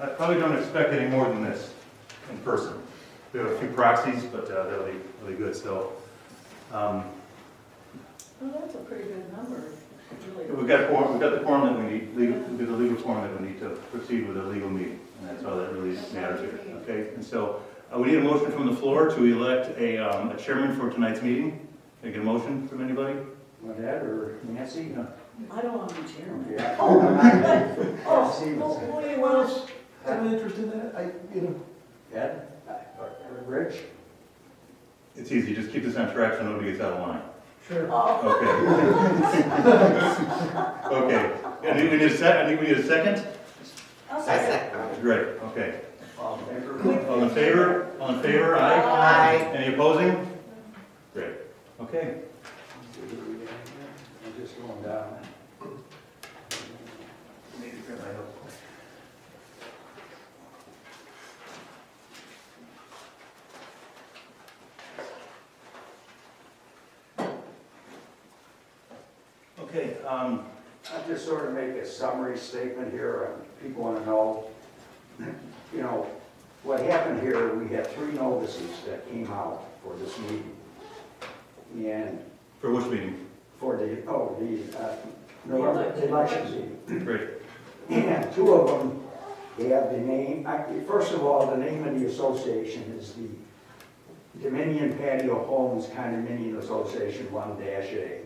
I probably don't expect any more than this in person. We have a few proxies, but they'll be really good, so. Well, that's a pretty good number. Really. We've got the form that we need, the legal form that we need to proceed with a legal meeting, and that's all that really matters here, okay? And so, we need a motion from the floor to elect a chairman for tonight's meeting. Can I get a motion from anybody? My dad or Nancy? I don't want to be chairman. Yeah. Oh, Anyone else have an interest in that? Ed? Or Rich? It's easy, just keep this on track so nobody gets out of line. Sure. Okay. Okay. I think we need a second? I'll second. Great, okay. All in favor? All in favor? All in favor? Aye? Aye. Any opposing? Great. Okay. I'm just going down. Okay, I'll just sort of make a summary statement here. People want to know, you know, what happened here. We had 3 notices that came out for this meeting. And for which meeting? for the November election meeting. Great. And 2 of them have the name, first of all, the name of the association is the Dominion Patio Homes Condominium Association 1-A.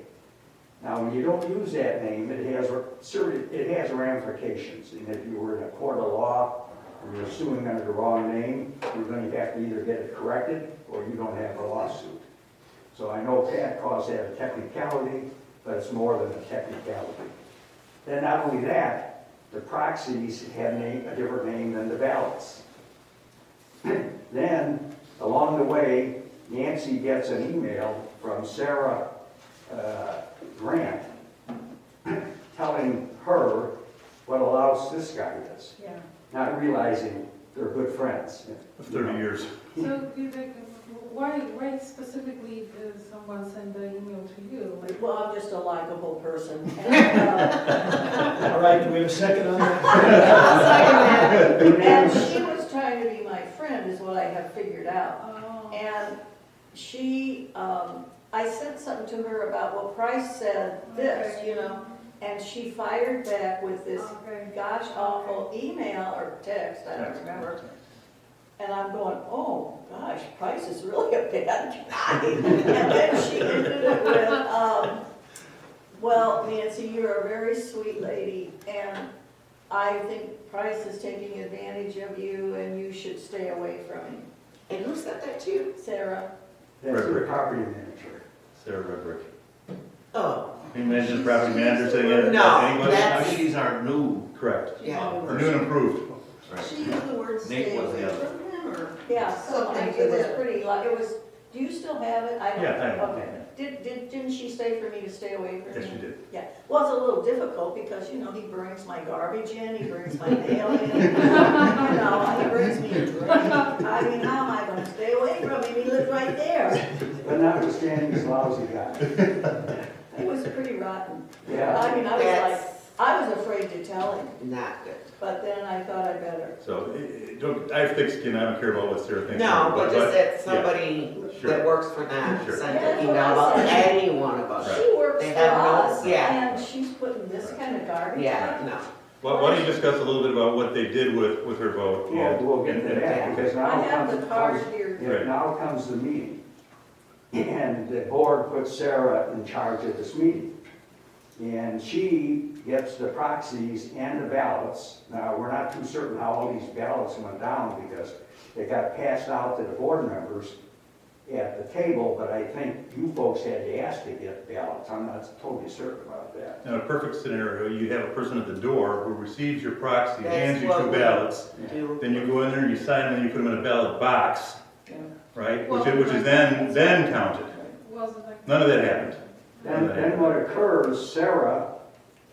Now, when you don't use that name, it has ramifications. And if you were in a court of law and you're suing under the wrong name, you're going to have to either get it corrected or you don't have a lawsuit. So I know Pat calls that a technicality, but it's more than a technicality. Then not only that, the proxies have a different name than the ballots. Then, along the way, Nancy gets an email from Sarah Grant telling her what a louse this guy is, Yeah. not realizing they're good friends. 30 years. So, why specifically did someone send the email to you? Like, Well, I'm just a likable person. And, All right, do we have a second on that? and she was trying to be my friend, is what I have figured out. oh, And she, I sent something to her about, well, Price said this, Okay. you know, and she fired back with this okay. gosh awful email or text, I don't remember. And I'm going, oh, gosh, Price is really a bad guy. And then she ended it with, well, Nancy, you're a very sweet lady, and I think Price is taking advantage of you, and you should stay away from him. And who said that to you? Sarah? That's the property manager. Sarah Redbrick. Oh, Can you imagine the property manager saying that? No, Anybody? that's- Now she's our new Correct. yeah. Or new and improved. She used the word Nate stay was away the other. from him, or? Yeah, Something something, to it was that. pretty, like, it was, do you still have it? I don't. Yeah, I have it, Okay. Didn't she say for me to stay away from him? Yes, you did. Yeah, well, it's a little difficult because, you know, he brings my garbage in, he brings my mail in, you know, he brings me a drink. I mean, how am I gonna stay away from him? He lives right there. But notwithstanding, he's a lousy guy. He was pretty rotten. Yeah. I mean, I was like, That's I was afraid to tell him, not good. but then I thought I better. So, I have thick skin, I don't care about what Sarah thinks. No, but just that yeah, somebody Sure. that works for them Sure. sent Yeah, an email that's what I about said. any one of us. She works They for have no- us, yeah. and she's putting this kind of garbage Yeah, out. no. Why don't you discuss a little bit about what they did with her vote? Yeah, and- we'll get to and- that, because I now have the card comes, here. yeah, now comes the meeting. And the board puts Sarah in charge of this meeting. And she gets the proxies and the ballots. Now, we're not too certain how all these ballots went down because they got passed out to the board members at the table, but I think you folks had to ask to get ballots. I'm not totally certain about that. In a perfect scenario, you have a person at the door who receives your proxy, That's hands you what 2 we ballots, Do- then you go in there and you sign them and you put them in a ballot box, Yeah. right? Well, Which is then counted. Wasn't like. None of that happened. Then what occurs, Sarah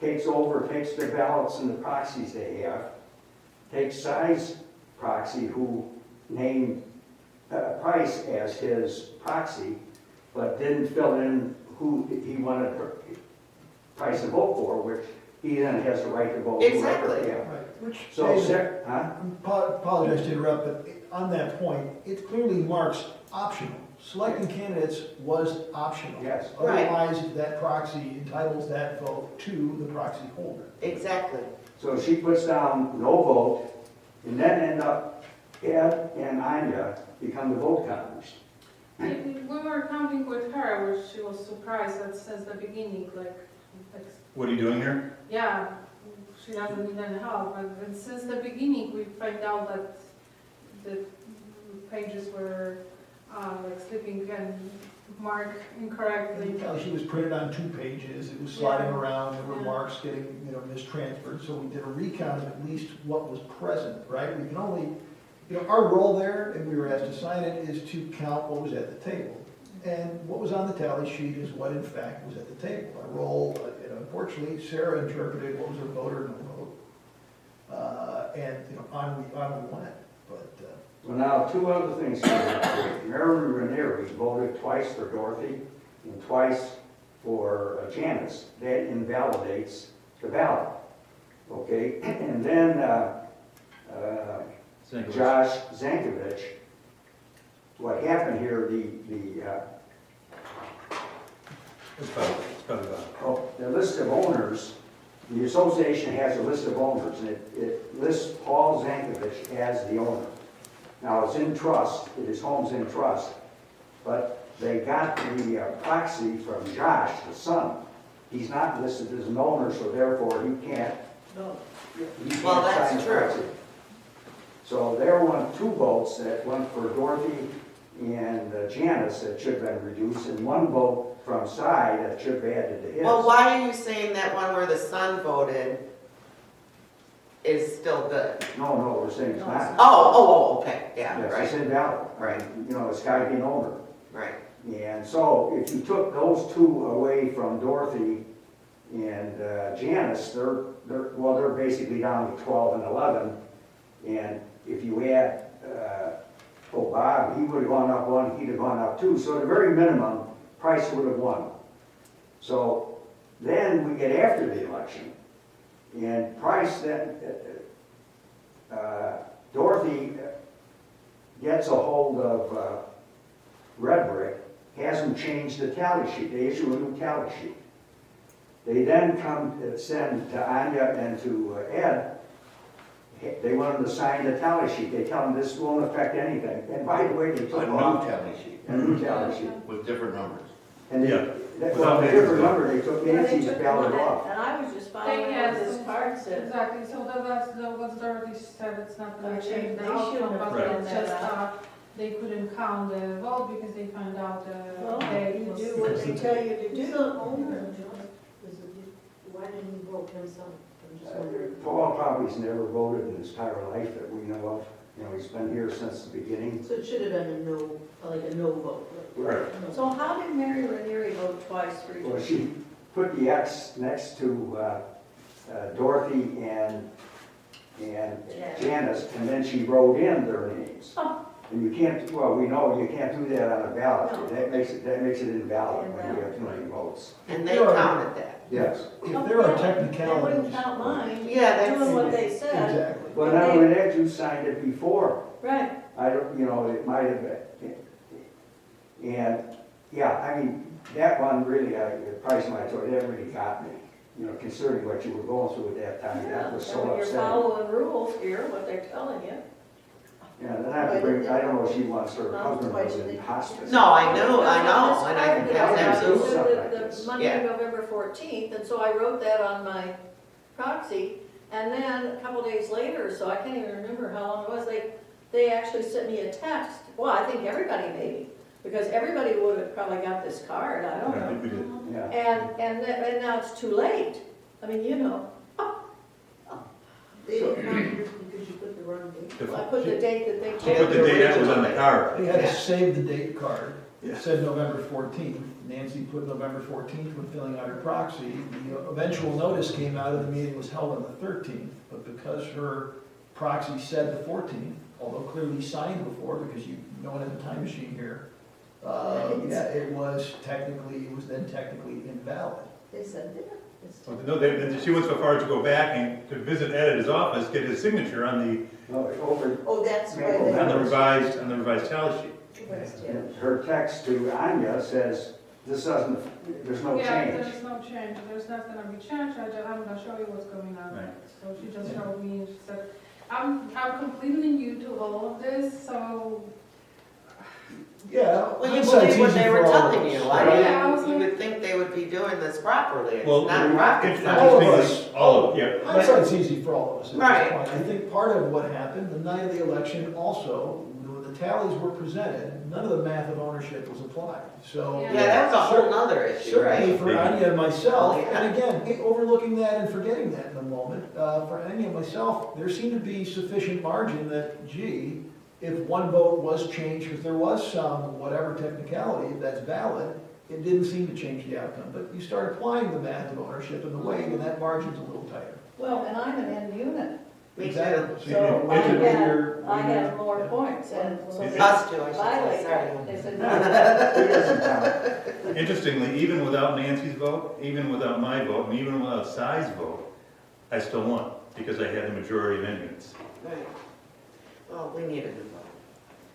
takes the ballots and the proxies they have, takes Cy's proxy, who named Price as his proxy, but didn't fill in who he wanted Price to vote for, which he then has the right to vote. Exactly. Yeah. Right, which, So, David, Sarah, huh? apologize to interrupt, but on that point, it clearly marks optional. Selecting candidates was optional. Yes. Right. Otherwise, that proxy entitles that vote to the proxy holder. Exactly. So she puts down no vote, and then end up, Ed and Anya become the vote counters. We were counting with her, which she was surprised that since the beginning, like, What are you doing here? yeah, she doesn't need any help, but since the beginning, we find out that the pages were, like slipping and marked incorrectly. She was printed on 2 pages, it was sliding Yeah. around, there were Yeah. marks getting, mistransferred, so we did a recount of at least what was present, right? We can only, our role there, and we were asked to sign it, is to count what was at the table. And what was on the tally sheet is what in fact was at the table. Our role, unfortunately, Sarah interpreted what was a vote or no vote. And, on we went, but, Well, now, 2 other things. Marilyn Ranieri voted twice for Dorothy and twice for Janice. That invalidates the ballot. Okay, and then Josh Zankovich, what happened here, It's probably about. the list of owners, the association has a list of owners, and it lists Paul Zankovich as the owner. Now, it's in trust, his home's in trust, but they got the proxy from Josh, the son. He's not listed as an owner, so therefore he can't. No. he can't Well, that's sign the true. proxy. So there were 2 votes that went for Dorothy and Janice that should have been reduced, and 1 vote from Cy that should have added to his. Well, why are you saying that one where the son voted is still good? No, we're saying it's No, it's not. not. Oh, okay, yeah, Yes, right, it's invalid. Right. It's got to be an owner. right. And so if you took those 2 away from Dorothy and Janice, they're basically down to 12 and 11. And if you add, Bob, he would have gone up 1, he'd have gone up 2. So at the very minimum, Price would have won. So then we get after the election. And Price then, Dorothy gets a hold of Red Brick, has them change the tally sheet. They issue a new tally sheet. They then send to Anya and to Ed, they want them to sign the tally sheet. They tell them this won't affect anything. And by the way, they took off tally sheet a new tally sheet. with different numbers. And they, Yeah. well, a different number, they took Yeah, they Nancy's took ballot one, off. and I was just following what Yes. this card said. Exactly, so what Dorothy said, it's not gonna Okay, change the they shouldn't outcome, have but done it's that just, out. they couldn't count the vote because they found out Well, they you was. do what they tell you to Who's do. the owner of John? Why didn't he vote himself? I'm just wondering. Paul probably's never voted in his entire life that we know of. He's been here since the beginning. So it should have been a no, like a no vote. Right. No. So how did Mary Ranieri vote twice for Well, you? she put the X next to Dorothy and Janice, and then she wrote in their names. Oh. And you can't, well, we know you can't do that on a ballot. No. That makes it invalid when you have too many votes. And they counted that. Yes. if there are They technicalities. wouldn't count mine, Yeah, that's. doing what they said. Exactly. Well, not only that, you signed it before. Right. I don't, it might have been. And, yeah, I mean, that one really, the price of my toy, that really got me. Considering what you were going through at that time, that was so And when you're upsetting. following rules here, what they're telling you. Yeah, then I have to bring, I don't know if she wants her husband was in hospice. No, I know, and I think This that's card absolutely. said Absolutely. the Monday, Yeah. November 14th, and so I wrote that on my proxy. And then a couple days later, so I can't even remember how long it was, they actually sent me a text. Well, I think everybody maybe, because everybody would have probably got this card, I don't I know. think we did. Yeah. And now it's too late. I mean, They didn't count yours because you put the wrong date. I put the date that they She put the date that was on the card. They had Yeah. to save the date card. Yeah. It said November 14th. Nancy put November 14th when filling out her proxy. The eventual notice came out of the meeting was held on the 13th, but because her proxy said the 14th, although clearly signed before, because no one had the time machine here, yeah, it was then technically invalid. They said that. It's- Well, no, she went so far as to go back and to visit Ed at his office, get his signature on No, over, Oh, that's why Maple they. the revised tally sheet. and her text to Anya says, this doesn't, there's no Yeah, change. there's no change, there's not gonna be change, I'm gonna show you what's going on. Right. So she just showed me, she said, I'm completely new to all of this, so, Yeah. Well, you hindsight's believe what easy they for were all of telling us, you. right? Yeah, I was You like- would think they would be doing this properly. It's Well, not rocket Interestingly, science. All of us. all of, yeah. Hindsight's easy for all of us at Right. this point. I think part of what happened, the night of the election also, when the tallies were presented, none of the math of ownership was applied, so. Yeah. Yeah, that was a whole nother issue, Certainly right? for Anya and myself, Oh, yeah. and again, overlooking that and forgetting that in a moment, for Anya and myself, there seemed to be sufficient margin that, gee, if one vote was changed, because there was some, whatever technicality, that's valid, it didn't seem to change the outcome. But you start applying the math of ownership in the weight, and that margin's a little tighter. Well, and I'm an end unit, Me too. Exactly. so you- I when you're- I had more points, and so they Us two, I should say, violate sorry. that. They said, He no. doesn't count. Interestingly, even without Nancy's vote, even without my vote, and even without Cy's vote, I still won, because I had the majority of units. Right. Well, we need a new vote.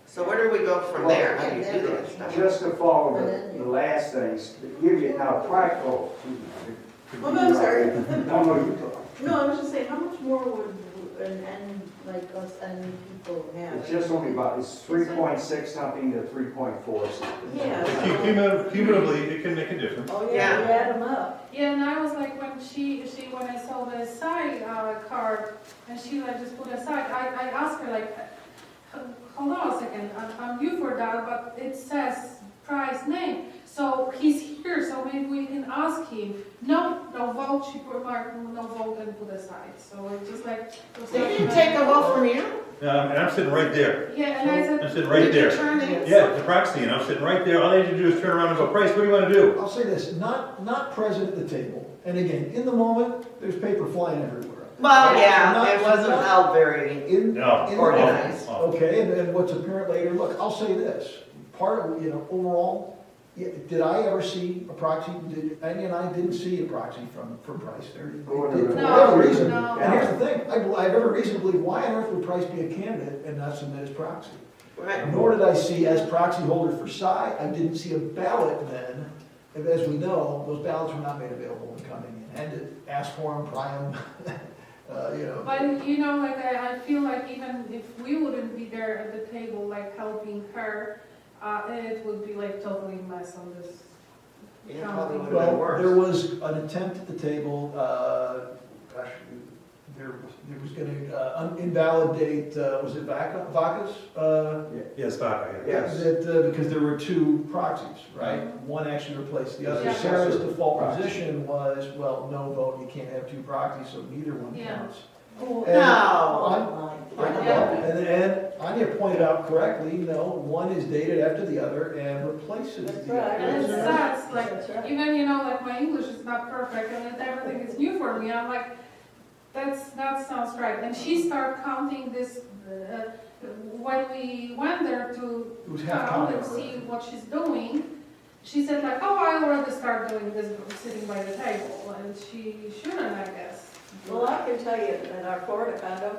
So where do we go from there? How do you do that stuff? Just to follow the last things, to give you now, oh, excuse me. Oh, no, I'm sorry. No, no, you talk. No, I was just saying, how much more would an like us and people have? It's just only about, it's 3.6 something to 3.4 something. Yeah. Cumulatively, it can make a difference. Oh, Yeah. yeah, you add them up. yeah, and I was like, when when I saw the side card, and she like just put aside, I asked her like, hold on a second, I'm new for that, but it says price name. So he's here, so maybe we can ask him. No vote, she put mark, no vote and put aside. So it's just like. They didn't take a vote from you? And I'm sitting right there. Yeah, and I I'm said, sitting right Did you there. turn in? Yeah, the proxy, and I'm sitting right there. All they had to do is turn around and go, Price, what do you want to do? I'll say this, not present at the table. And again, in the moment, there's paper flying everywhere. Well, yeah, Not- it wasn't not- held very In, No. in the organized. moment, okay, and what's apparent later, look, I'll say this, part of, overall, yeah, did I ever see a proxy, Anya and I didn't see a proxy from Price there. Oh, For no. whatever reason. No. And here's the thing, I have every reason to believe, why on earth would Price be a candidate and not submit his proxy? Right. Nor did I see, as proxy holder for Cy, I didn't see a ballot then. And as we know, those ballots were not made available when coming in. Had to ask for them, pry them, but like I feel like even if we wouldn't be there at the table, like helping her, it would be like totally mess on this. It probably would have been Well, there worse. was an attempt at the table, gosh, there was gonna invalidate, was it Vacas? Yes, Vaca, yeah. Yes. Because there were two proxies, right? One actually replaced the other. Yeah. Sarah's default Proxy. position was, well, no vote, you can't have two proxies, so neither one Yeah. counts. Oh, And- No. my I God. know, and Anya pointed out correctly, no, one is dated after the other and replaces That's the right. other. And it's sad, like, That's right. even, like my English is not perfect and everything is new for me, I'm like, that sounds right. And she started counting this, when we went there to It was half count and counted. see what she's doing, she said like, oh, I already started doing this, sitting by the table, and she shouldn't, I guess. Well, I can tell you, in our Florida condo,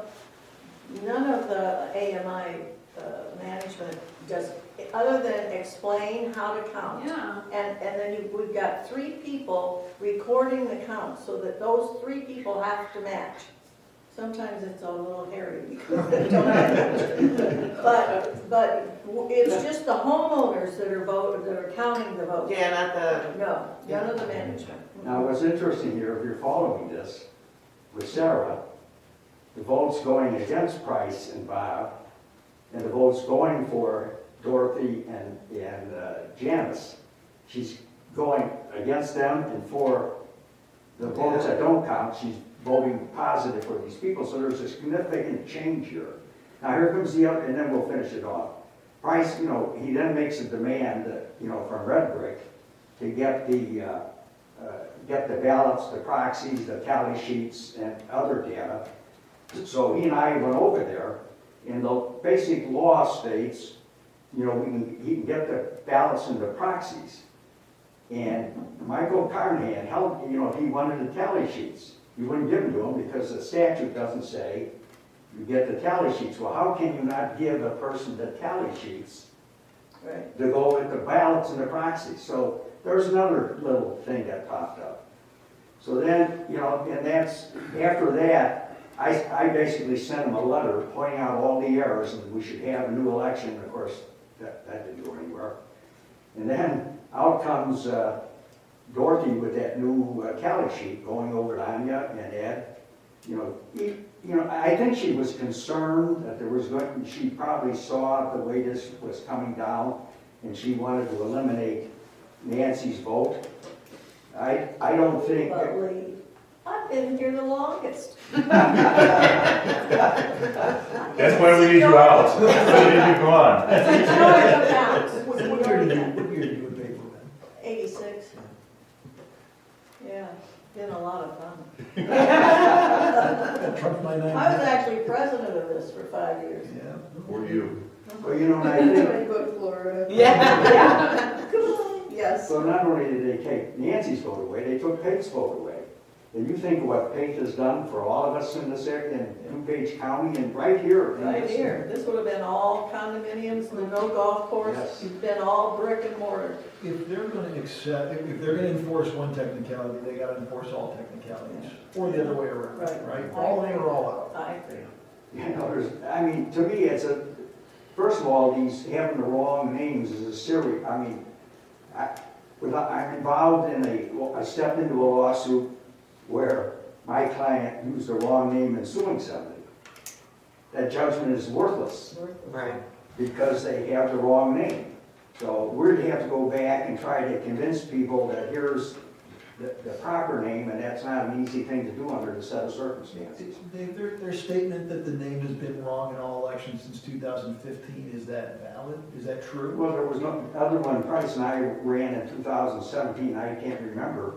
none of the AMI management does, other than explain how to count. Yeah, And then we've got 3 people recording the count, so that those 3 people have to match. Sometimes it's a little hairy because they don't have but it's just the homeowners that are counting the votes. Yeah, not the, No, none of the management. Now, what's interesting here, if you're following this, with Sarah, the votes going against Price and Bob, and the votes going for Dorothy and Janice, she's going against them, and for the votes that don't count, she's voting positive for these people, so there's a significant change here. Now, here comes the other, and then we'll finish it off. Price, he then makes a demand, from Red Brick to get the ballots, the proxies, the tally sheets, and other data. So he and I went over there, and the basic law states, he can get the ballots and the proxies. And Michael Carnahan held, he wanted the tally sheets. You wouldn't give them to him because the statute doesn't say you get the tally sheets. Well, how can you not give a person the tally sheets Right. to go with the ballots and the proxies? So there's another little thing that popped up. So then, and that's, after that, I basically sent him a letter pointing out all the errors and we should have a new election. Of course, that didn't go anywhere. And then out comes Dorothy with that new tally sheet going over to Anya and Ed. I think she was concerned that she probably saw the way this was coming down and she wanted to eliminate Nancy's vote. I don't think. But Lee, I've been here the longest. That's why we need you out. That's why we need you to come on. What year did you would pay for that? 86. Yeah, been a lot of fun. That trumps my 9. I was actually president of this for 5 years. Yeah. Or you. Well, and I think, Go to Florida. Yeah. Yes. so not only did they take Nancy's vote away, they took Pate's vote away. And you think of what Pate has done for all of us in this area, in DuPage County, and right here. Right here. This would have been all condominiums, no golf course. Yes. It's been all brick and mortar. If they're gonna if they're gonna enforce one technicality, they gotta enforce all technicalities, or the other way around, Right. right? All in or all out. I agree. To me, first of all, these having the wrong names is a serious, I'm involved in I stepped into a lawsuit where my client used the wrong name in suing somebody. That judgment is worthless Right. because they have the wrong name. So we're gonna have to go back and try to convince people that here's the proper name, and that's not an easy thing to do under the set of circumstances. Dave, their statement that the name has been wrong in all elections since 2015, is that valid? Is that true? Well, there was no, other one, Price and I ran in 2017, I can't remember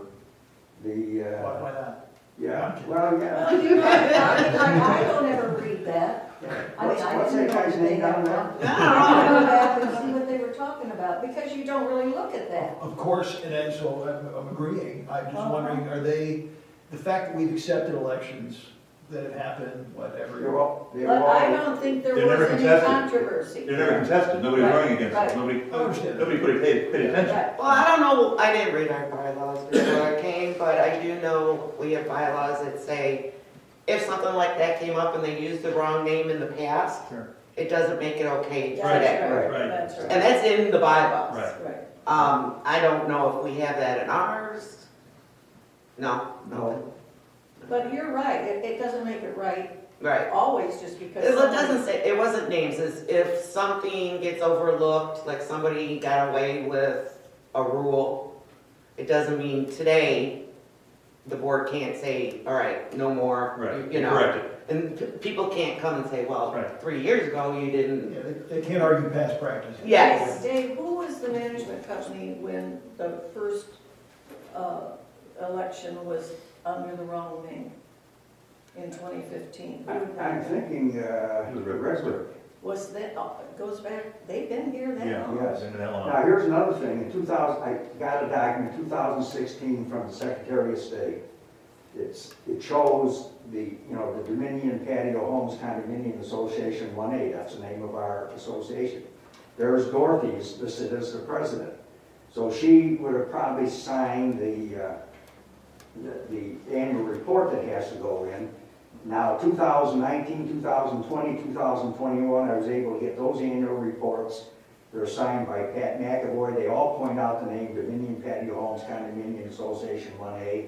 Why not? yeah, well, yeah. Well, I don't ever read that. I mean, I What's didn't that know guy's that they name down had there? one. I go back and see what they were talking about, because you don't really look at that. Of course, and then, so I'm agreeing, I'm just wondering, are they, the fact that we've accepted elections that have happened, whatever. They're all, But I don't think there They're was never any contested. controversy. They're never contested, nobody's Right, running against right. them, nobody, I understand. nobody paid attention. Right. Well, I don't know, I didn't read our bylaws before I came, but I do know we have bylaws that say if something like that came up and they used the wrong name in the past, Sure. it doesn't make it okay That's today. right, Right. that's And right. that's in the bylaws. Right. Right. I don't know if we have that in ours. No. No. But you're right, it doesn't make it right Right. always just because. It somebody- doesn't say, it wasn't names, it's if something gets overlooked, like somebody got away with a rule, it doesn't mean today, the board can't say, all right, no more, Right, you know. correct it. And people can't come and say, well, Right. 3 years ago, you didn't. Yeah, they can't argue past practice. Yes. Dave, who was the management company when the first election was under the wrong name in 2015? Who did that? I'm thinking, the Redbird. Was that, goes back, they've been here that Yeah, long? Yes. been that long. Now, here's another thing, in 2000, I got a document, 2016, from the Secretary of State. It shows the Dominion Patio Homes Condominium Association 1A, that's the name of our association. There's Dorothy's listed as the president. So she would have probably signed the annual report that has to go in. Now, 2019, 2020, 2021, I was able to get those annual reports. They're signed by Pat McAvoy. They all point out the name Dominion Patio Homes Condominium Association 1A.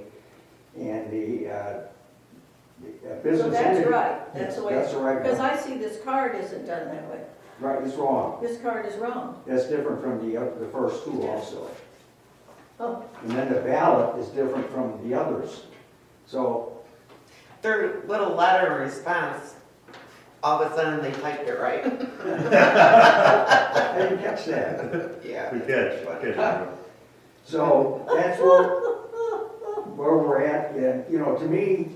And the business So that's entity. right, that's the way, That's the right because one. I see this card isn't done that way. Right, it's wrong. This card is wrong. That's different from the first two also. Oh, And then the ballot is different from the others. So, Their little letter in response, all of a sudden they typed it right. I didn't catch that. Yeah. Good catch. So that's where we're at, and, to me,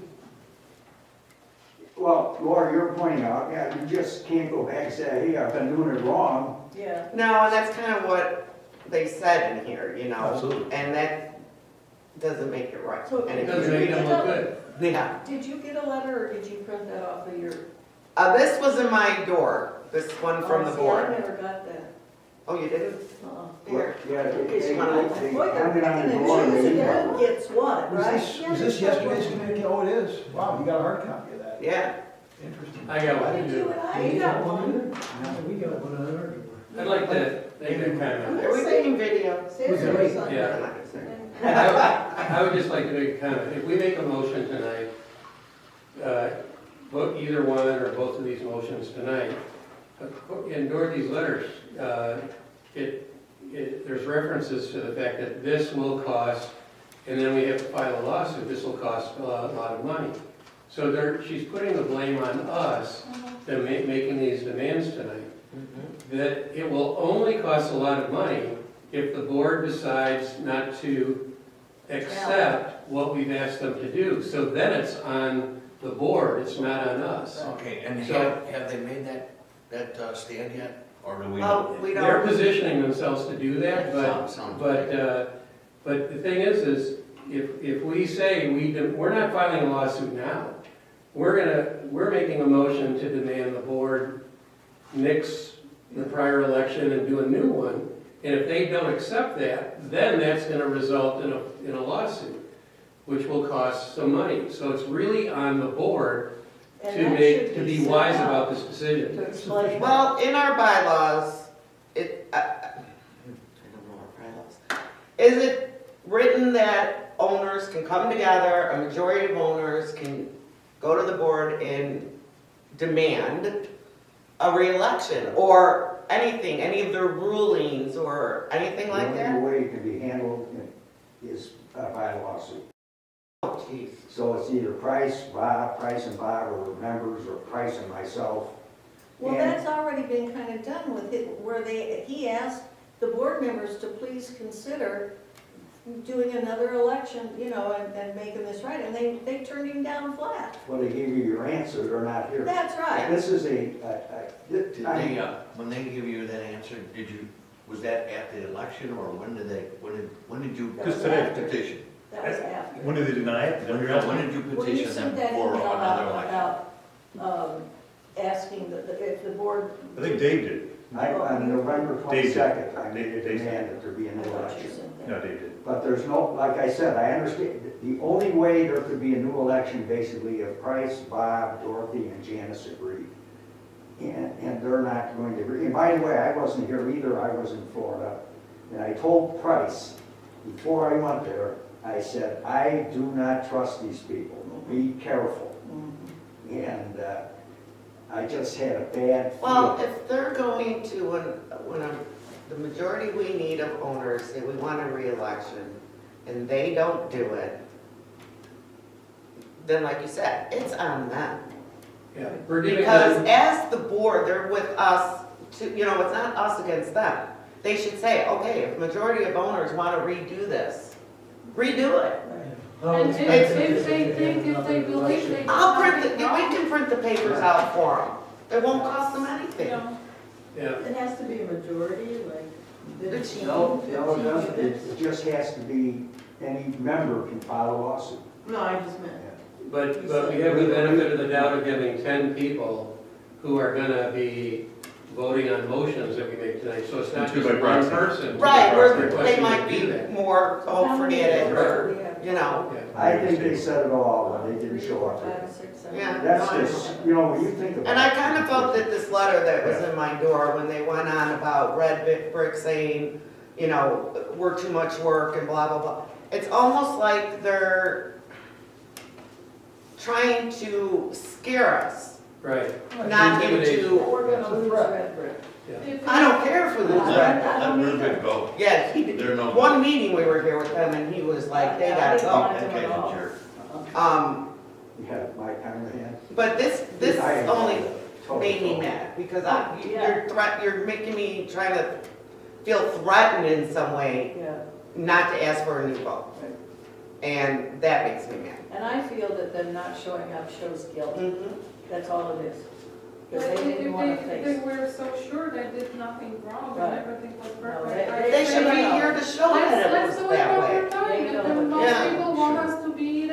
well, Laura, you're pointing out, yeah, you just can't go back and say, hey, I've been doing it wrong. yeah. No, and that's kind of what they said in here, you know? Absolutely. And that doesn't make it right. So- And It if doesn't you- make them look good. Yeah. Did you get a letter or did you print that off of your? This was in my door, this one from the Oh, see, board. I never got that. Oh, you didn't? Here. Yeah, In case you Boy, wanna- they you're commented on picking the and door, and they choosing emailed who gets what, Was right? this yesterday's communique? Oh, it is. Wow, you got a hard copy of that. Yeah. Interesting. I got Why one did too. you and I got one? We got one on our door. I'd like to make a comment. Are we taking video? Seriously. Yeah. I'm not gonna say. I would just like to make a comment. If we make a motion tonight, vote either one or both of these motions tonight, in Dorothy's letters, there's references to the fact that this will cost, and then we have to file a lawsuit, this will cost a lot of money. So she's putting the blame on us, to making these demands tonight. That it will only cost a lot of money if the board decides not to accept what we've asked them to do. So then it's on the board, it's not on us. Okay, and So- have they made that stand yet? Or do we Well, know? we They're don't, positioning themselves to do that, Sounds but the thing is if we say we're not filing a lawsuit now, we're making a motion to demand the board nix the prior election and do a new one. And if they don't accept that, then that's gonna result in a lawsuit, which will cost some money. So it's really on the board And to that should be sent wise out about this decision. To explain. well, in our bylaws, I don't know our bylaws. Is it written that owners can come together, a majority of owners can go to the board and demand a reelection or anything, any of their rulings or anything like The that? only way it can be handled is by a lawsuit. Oh, jeez. So it's either Price and Bob, or members, or Price and myself. Well, And- that's already been kind of done with it, where he asked the board members to please consider doing another election, you know, and making this right, and they turned him down flat. Well, they gave you your answer, they're not here. That's right. This is Did they, when they give you that answer, was that at the election, or when did you Just today. petition? That was after. When did they deny it? Is that what you're asking? When did you Well, you petition sent them that for email another out election? about, asking if the board. I think Dave did. On November Dave did. 22nd, I made a Dave said. demand that there be I an thought you election. sent No, that. Dave did. But there's no, like I said, I understand, the only way there could be a new election, basically, if Price, Bob, Dorothy, and Janice agree. And they're not going to agree. And by the way, I wasn't here either, I was in Florida. And I told Price, before I went there, I said, I do not trust these people, be careful. And I just had a bad Well, feeling. if they're going to, the majority we need of owners say we want a reelection, and they don't do it, then like you said, it's on them. Yeah, we're giving Because them, as the board, they're with us to, it's not us against them. They should say, okay, if majority of owners want to redo this, redo it. And if they believe they. I'll print we can print the papers out for them. It won't cost them anything. yeah, It has to be a majority, like fifteen, No, it 15 doesn't. units. It just has to be, any member can file a lawsuit. No, I just meant, but we have the benefit of the doubt of having 10 people who are gonna be voting on motions that we make tonight, so it's not Two just by one proxy. person. Right, where requesting they to might do be that. more, oh, forget it, or, Yeah. I think they said it all when they didn't show up. 5, 6, 7. Yeah. That's just, when you think about it. And I kind of felt that this letter that was in my door, when they went on about red brick saying, we're too much work and blah, blah, blah. It's almost like they're trying to scare us, Right. not Intimidation. into, We're That's gonna a lose threat. Red Brick. I don't care if we lose red. Let them go. Yeah, They're no. one meeting we were here with them and he was like, they gotta go. Okay, then, sure. You have my camera But this hand? only Totally made me full. mad because Yeah. you're making me try to feel threatened in some way Yeah, not to ask for a new vote. Right. And that makes me mad. and I feel that them not showing up shows guilt. That's all it is. because But they if didn't want to they face. were so sure they did nothing wrong Right. and everything was No, perfect. I They should say, be here to show that let's it do was it that one way. more time, They and know. then most Yeah, people want sure. us to be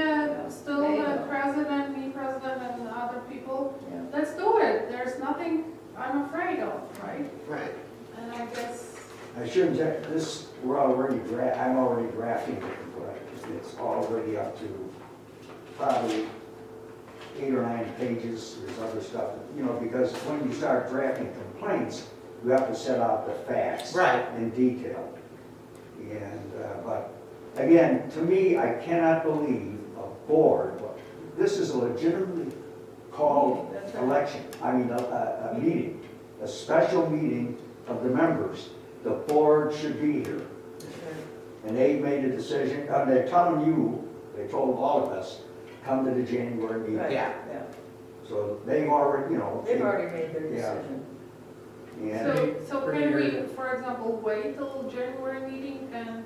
still They the know. president, me president, and other people. Yeah. Let's do it, there's nothing I'm afraid of, right? Right. And I guess, I shouldn't, this, we're already I'm already drafting it, but it's already up to probably 8 or 9 pages. There's other stuff, you know, because when you start drafting complaints, you have to set out the facts. Right. In detail. And, but again, to me, I cannot believe a board, this is a legitimately called That's right. election, a meeting, a special meeting of the members. The board should be here. And they made a decision, they're telling you, they told all of us, come to the January meeting. Right, Yeah. yeah. So they've already, you know. They've already made their Yeah. decision. And so can we, for example, wait till January meeting and,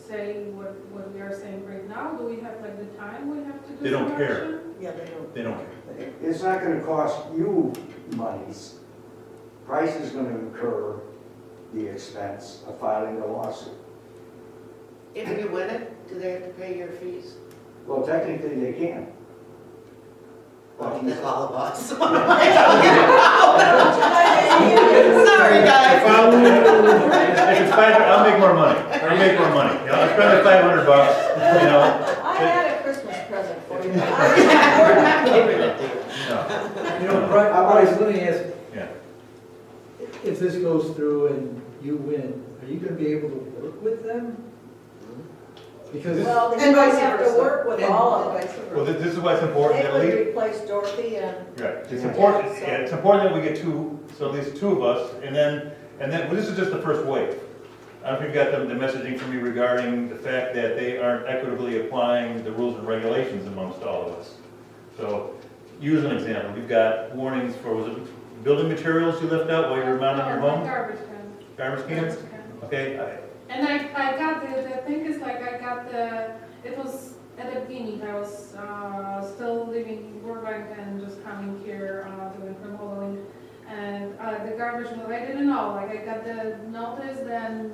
say what we are saying right now? Do we have like the time we have to do They don't some care. action? Yeah, they don't. They don't care. it's not gonna cost you monies. Price is gonna incur the expense of filing the lawsuit. If you win it, do they have to pay your fees? Well, technically, they can. Well, But that's all of us. Sorry, If guys. it's I'll make more money. I'll make more money. You know, I'll spend the $500, you know. I had a Christmas present for you. We're not giving it to you. No, You know, Bryce, let me ask, yeah. if this goes through and you win, are you gonna be able to work with them? Because, Well, then And you might vice have to versa. work with all of them. Well, this is why it's important They that would we, replace Dorothy and, right, it's Yeah, important, so- yeah, it's important that we get two, so at least 2 of us, and then, well, this is just the first wave. I don't know if you've got the messaging from me regarding the fact that they aren't equitably applying the rules and regulations amongst all of us. So, use an example, we've got warnings for, was it building materials you left out while you were mounting your No, home? Garbage can. Garbage cans? Garbage can. Okay, And I got the thing is like I got it was at the beginning, I was still living in Burbank and just coming here doing remodeling. And the garbage, well, I didn't know, like I got the notice, then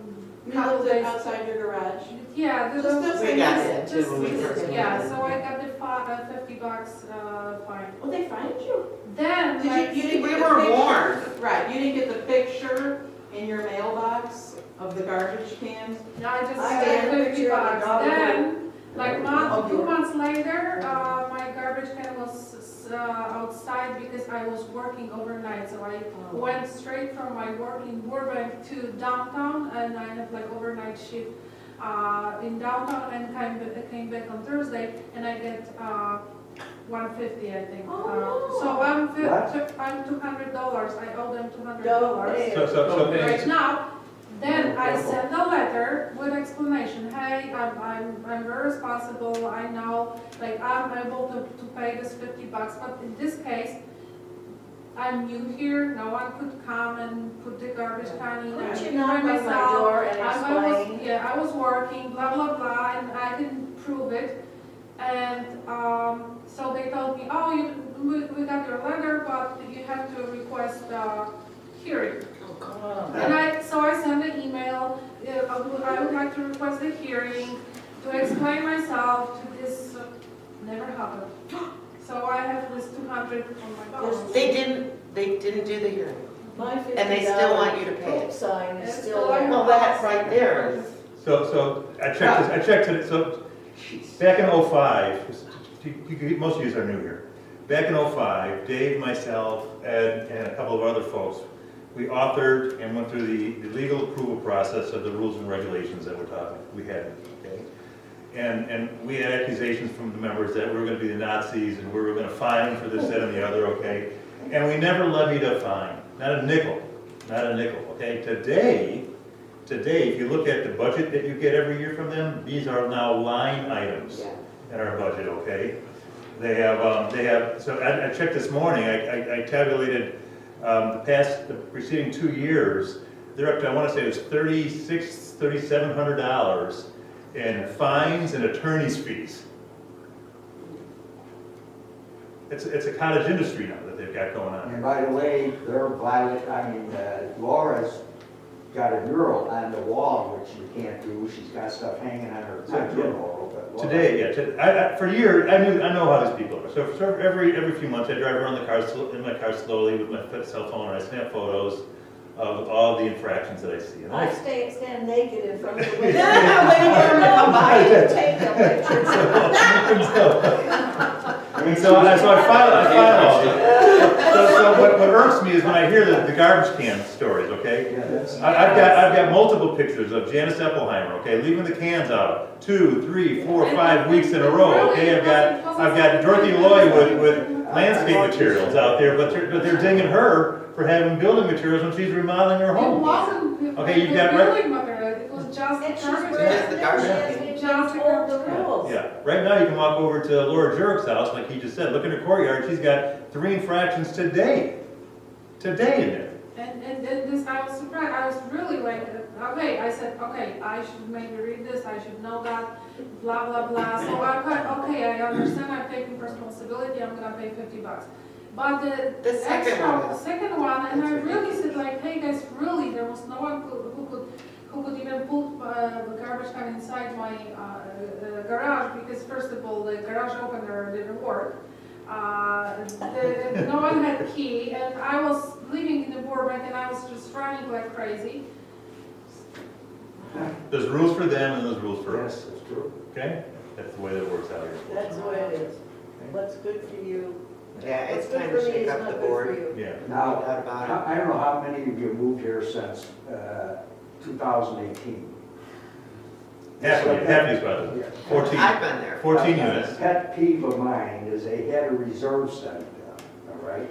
You left it outside your garage. yeah, Just this We got it too when we first moved yeah, in. so I got the $50 fine. Well, they find you. Then, like, You didn't We get were the picture- warned. Right, you didn't get the picture in your mailbox of the garbage cans? I just I got got a picture of the $50. dog Then, like Oh, 2 dear. months later, my garbage can was outside because I was working overnight. So I went straight from my work in Burbank to downtown, and I have like overnight shift in downtown, and came back on Thursday, and I get $150, I think. Oh, no. So I'm What? I'm $200. I owe them $200. Don't so, Right now, then I send a letter with explanation, hey, I'm very responsible, I know, like, I'm able to pay this $50, but in this case, I'm new here, no one could come and put the garbage can in, Couldn't I you did knock by on my myself. door and I was, explain? yeah, I was working, blah, blah, blah, and I can prove it. And, so they told me, oh, we got your letter, but you have to request a hearing. And so I sent an email, I would like to request a hearing to explain myself to this, never happened. So I have this 200 on my balance. They didn't do the hearing. My $50 And they still want you to pay it. quote sign is It's still still there. Well, that right there is, so I checked it, so back in '05, most of you are new here. Back in '05, Dave, myself, and a couple of other folks, we authored and went through the legal approval process of the rules and regulations that we had, okay? And we had accusations from the members that we were gonna be the Nazis and we were gonna fine for this, that, and the other, okay? And we never levied a fine, not a nickel, okay? Today, if you look at the budget that you get every year from them, these are now line items in our budget, okay? They have, so I checked this morning, I tabulated the preceding 2 years, they're up to, I wanna say it was $3,700 in fines and attorney's fees. it's a cottage industry now that they've got going on. And by the way, Laura's got a mural on the wall, which you can't do. She's got stuff hanging on her, not mural, but. Laura. Today, yeah, for years, I know how these people are. So every few months, I drive around in my car slowly with my cell phone, and I snap photos of all the infractions that I see. And I stand naked in front of the window. Yeah, waiting for them to come by. I take the pictures. so I file all that. So what irks me is when I hear the garbage can stories, okay? Yeah, that's. I've got multiple pictures of Janice Eppelheimer, okay, leaving the cans out 2, 3, 4, 5 weeks in a row, okay? I've got Dorothy Loy with landscape materials out there, but they're dinging her for having building materials when she's remodeling her It home. wasn't, Okay, you've the got building material, it was just And she's garbage. Just the garbage. just all the rules. Yeah, right now you can walk over to Laura Jurek's house, like he just said, look in her courtyard, she's got 3 infractions today in there. And this, I was surprised, I was really like, okay, I said, okay, I should maybe read this, I should know that, blah, blah, blah. So I thought, okay, I understand, I'm taking responsibility, I'm gonna pay $50. But The second one. second one, and I really said like, hey guys, really, there was no one who could even put the garbage can inside my garage, because first of all, the garage opener didn't work. No one had key, and I was living in the Burbank, and I was just running like crazy. There's rules for them and there's rules for Yes, us, that's true. okay? That's the way that works out here. That's the way it is. What's good for you, Yeah, it's what's time good to for me shake is up not the good for board. you. Yeah. Now, No doubt about it. I don't know how many of you moved here since 2018. Half of these brothers, Yeah. 14, I've been there. 14 A units. pet peeve of mine is they had a reserve study done, all right?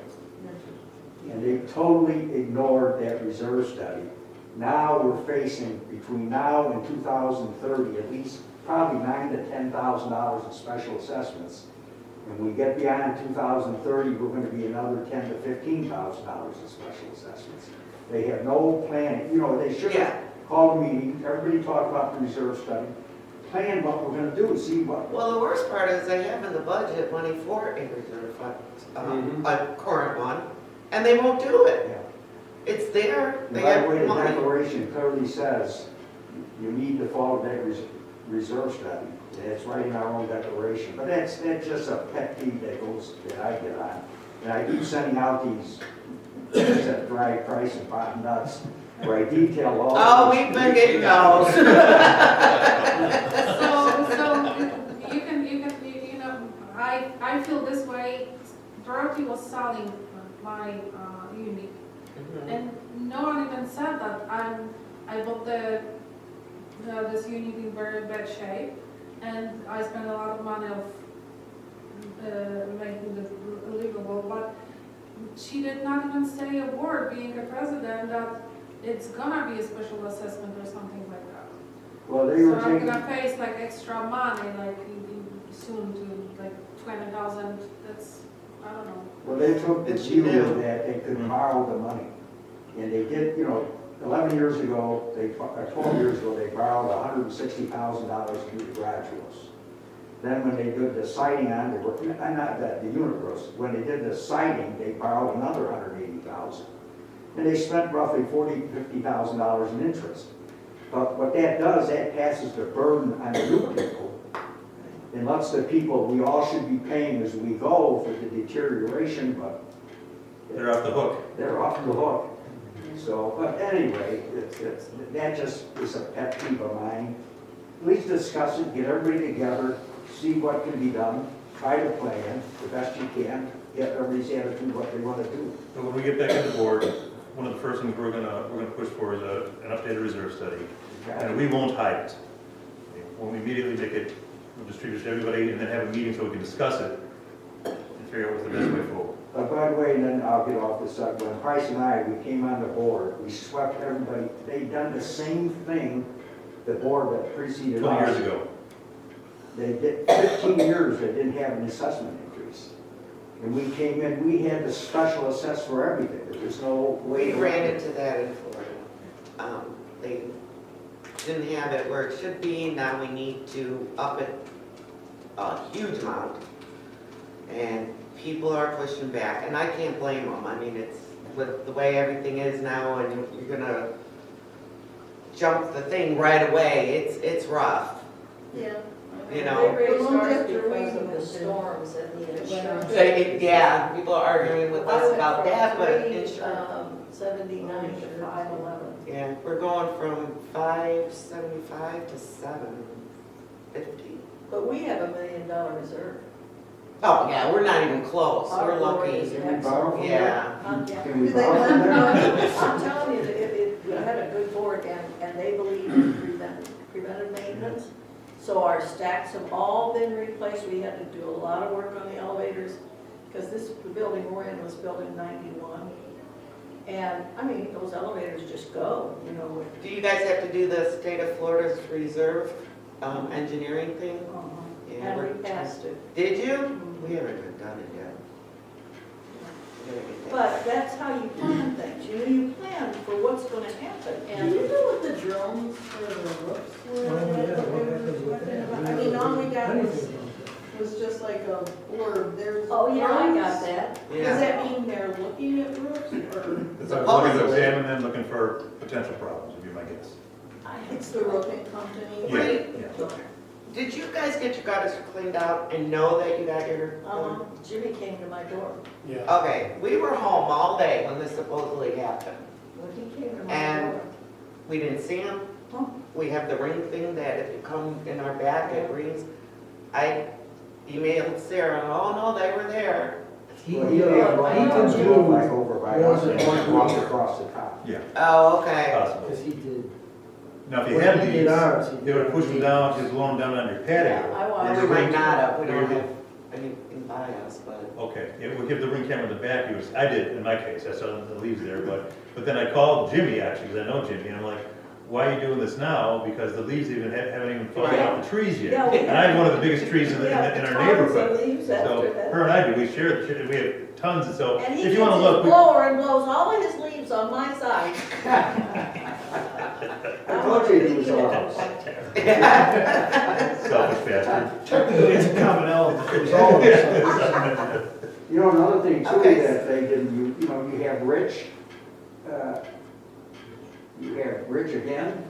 And they totally ignored that reserve study. Now we're facing, between now and 2030, at least probably $9,000 to $10,000 in special assessments. When we get beyond 2030, we're going to be another $10,000 to $15,000 in special assessments. They have no plan, they should Yeah. have called a meeting, everybody talked about the reserve study, plan what we're going to do, see what. Well, the worst part is they have in the budget money for a reserve fund, a current one, and they won't do it. Yeah. It's there, And they by the have way, the money. declaration clearly says you need to follow that reserve study. And it's right in our own declaration. But that's just a pet peeve that I get on. And I keep sending out these, that dry price and bottom nuts, where I detail all. Oh, these- we've been getting those. So I feel this way. Dorothy was selling my unit, and no one even said that I bought this unit in very bad shape, and I spent a lot of money of making it livable. But she did not even say a word, being a president, that it's gonna be a special assessment or something like that. Well, they So were I'm taking, gonna face like extra money, like soon to like 20,000. That's, I don't know. well, they took the Did she view do? that they could borrow the money. And they did, 11 years ago, 12 years ago, they borrowed $160,000 to do the garage roofs. Then when they did the siding on the unit roofs, when they did the siding, they borrowed another $180,000. And they spent roughly $40,000 to $50,000 in interest. But what that does, that passes the burden on the new people. And lets the people, we all should be paying as we go for the deterioration, but They're off the hook. they're off the hook. So, but anyway, that just is a pet peeve of mine. Please discuss it, get everybody together, see what can be done, try to plan the best you can, get everybody's attitude what they want to do. So when we get back on the board, one of the first things we're gonna push for is an updated reserve study. And we won't hide it. We'll immediately make it, we'll distribute it to everybody and then have a meeting so we can discuss it and figure out what's the best way forward. By the way, and then I'll get off this up, when Price and we came on the board, we swept everybody, they'd done the same thing, the board that preceded us. 20 years ago. They did 15 years, they didn't have an assessment increase. And we came in, we had to special assess for everything, there was no way. We ran into that in Florida. They didn't have it where it should be, now we need to up it a huge amount. And people are pushing back, and I can't blame them. I mean, it's with the way everything is now, and you're gonna jump the thing right away. It's rough. Yeah. You know. They raised Well, ours after because of reading the it, storms and the insurance. Yeah, people are arguing with us about that, but I went insurance. from 379 to 511. Yeah, we're going from 575 to 750. But we have $1 million reserve. Oh, yeah, we're not even close. Our We're board is lucky. Can we borrow from there? Yeah. Yeah. Can we Do they borrow from there? I'm telling you, that if we had a good board and they believe in preventive maintenance, so our stacks have all been replaced. We had to do a lot of work on the elevators because the building we're in was built in 91. And, I mean, those elevators just go, you know. Do you guys have to do the state of Florida's reserve engineering thing? Yeah, And we're- we passed it. Did you? We haven't even done it yet. We gotta get that. But that's how you plan things. You know, you plan for what's gonna happen. And you know what the drones for the roofs Oh, yeah, what happens with that? I mean, all we got Anything was, about that. was just like a blurb, there's. Oh, yeah, I got roofs. that. Does Yeah. that mean they're looking at roofs or It's like looking to examine them, looking for potential problems, would be my guess. it's the roofing company? Yeah, Right. yeah. Did you guys get your gutters cleaned out and know that you got your? Jimmy came to my door. Yeah. Okay, we were home all day when this supposedly happened. When he came to my And- door. We didn't see him. Huh. We have the ring thing that if you come in our back, it rings. I emailed Sarah, oh no, they were there. He, Well, he may have run he on can the do, roof, like over by more us than and one walk roof. across the top. Yeah, Oh, okay. possible. because he did. Now, if you When had he these, did ours, he they would have pushed them down, just blow them down on your patio. Yeah, I And watched. we might not have, we Where don't you- have anything by us, but. Okay, it would give the ring camera in the back, I did, in my case, I saw the leaves there, but then I called Jimmy, actually, because I know Jimmy, and I'm like, why are you doing this now? Because the leaves haven't even fallen off the trees yet. Yeah, we- And I have one of the biggest trees in Yeah, our tons neighborhood. of leaves So, after that. her and I do, we share, we have tons, and so, And he if gets you wanna his look, blower and blows all of his leaves on my side. I told you he was off. selfish bastard. Technically, it's a common element, it was all of us. You know, another thing too Okay. that they didn't, you know, you have Rich again,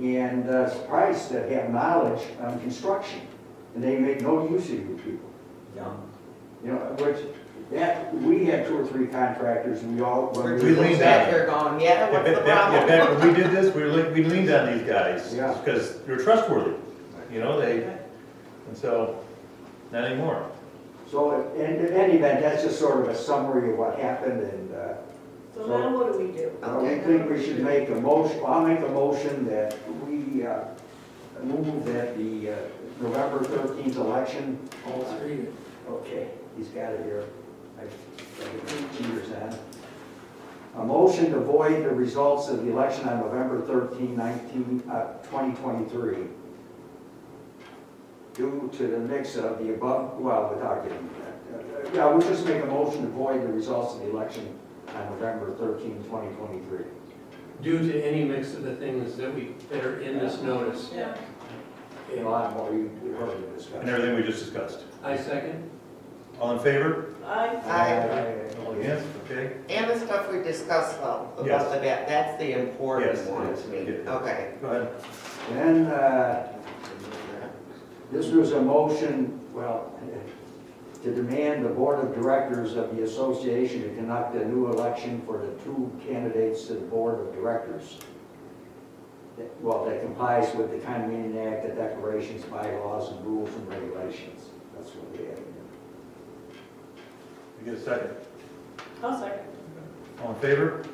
and Price that have knowledge on construction, and they make no use of you people. Yeah. You know, we had 2 or 3 contractors, and we all. when We're we We just leaned back on here going, yeah, what's the problem? back when we did this, we leaned on these guys, Yeah. because they're trustworthy, you know, and so, not anymore. So in any event, that's just sort of a summary of what happened, and So now what do we do? we think we should make a motion, I'll make a motion that we move that the November 13th election. All three. Okay, he's got it here. I got cheaters on. A motion to void the results of the election on November 13, 2023. Due to the mix of the above, well, without getting, yeah, we'll just make a motion to void the results of the election on November 13, 2023. Due to any mix of the things that are in this notice. Yeah. A lot more you heard the And discussion. everything we just discussed. I second. All in favor? Aye. All yes, okay. And the stuff we discussed though, Yes. about the gap, that's the important Yes, one yes, to me. yeah. Okay. Go ahead. Then, this was a motion, well, to demand the board of directors of the association to conduct a new election for the 2 candidates to the board of directors. Well, that complies with the Condominium Act, the declarations, bylaws, and rules and regulations. That's what we have here. You get a second. I'll second. All in favor?